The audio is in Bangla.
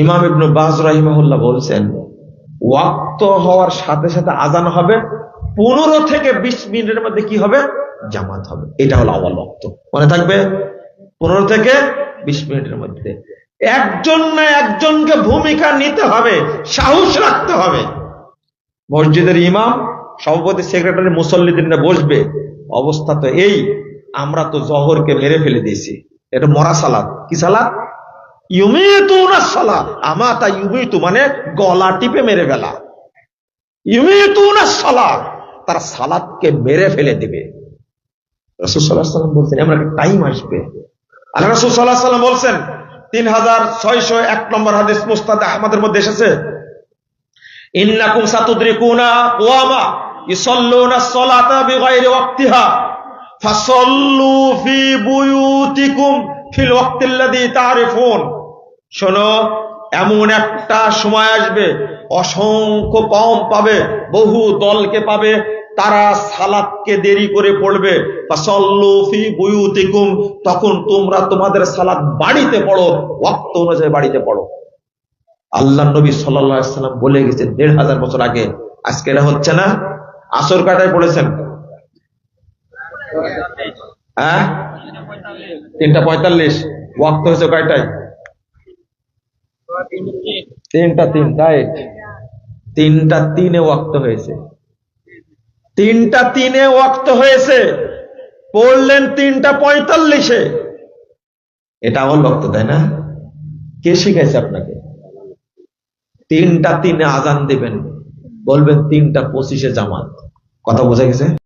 ইমাম ইবনে বাজ রাহিমাহুল্লাহ বলছেন, ওয়াক্ত হওয়ার সাথে সাথে আজান হবে, 15 থেকে 20 মিনিটের মধ্যে কি হবে? জামাত হবে। এটা হলো আওয়াল ওয়াক্ত। মনে থাকবে, 15 থেকে 20 মিনিটের মধ্যে। একজন না একজনকে ভূমিকা নিতে হবে, সাহস রাখতে হবে। মসজিদের ইমাম, সভাপতি, সেক্রেটারি, মুসল্লিদের বসবে। অবস্থা তো এই, আমরা তো জহরকে মেরে ফেলে দিয়েছি। এটা মরা সালাত। কি সালাত? ইউমিতুনা সালাত। আমাতা ইউমিতু মানে গলা টিপে মেরে ফেলা। ইউমিতুনা সালাত, তারা সালাতকে মেরে ফেলে দিবে। রাসূল সাল্লাল্লাহু আলাইহি ওয়াসাল্লাম বলছেন এমন একটা টাইম আসবে। আল্লাহ রাসূল সাল্লাল্লাহু আলাইহি ওয়াসাল্লাম বলছেন, 3601 নম্বর হাদিস মুসনাদ আহমদের মধ্যে এসেছে, ইন্নাকুম সাতুদরিকুনা ওয়ামা ইসাল্লুনা আস-সালাতা বিগাইরি ওয়াক্তিহা ফাসাল্লু ফি বুয়ুতিকুম ফিল ওয়াক্তিল্লাযী তারিফুন। শোনো, এমন একটা সময় আসবে, অসংখ্য কম পাবে, বহু দলকে পাবে, তারা সালাতকে দেরি করে পড়বে। ফাসাল্লু ফি বুয়ুতিকুম, তখন তোমরা তোমাদের সালাত বাড়িতে পড়ো, ওয়াক্ত অনুযায়ী বাড়িতে পড়ো। আল্লাহ নবী সাল্লাল্লাহু আলাইহি ওয়াসাল্লাম বলে গেছে 1500 বছর আগে। আজকে এটা হচ্ছে না। আসর কাটায় পড়েছেন? 3:45। ওয়াক্ত হয়েছে কয়টায়? 3:03। রাইট, 3:03 ওয়াক্ত হয়েছে। 3:03 ওয়াক্ত হয়েছে, পড়লেন 3:45। এটা আমার ওয়াক্ত, তাই না? কে শিখাইছে আপনাকে? 3:03 আজান দিবেন, বলবেন 3:25 জামাত। কথা বোঝা গেছে?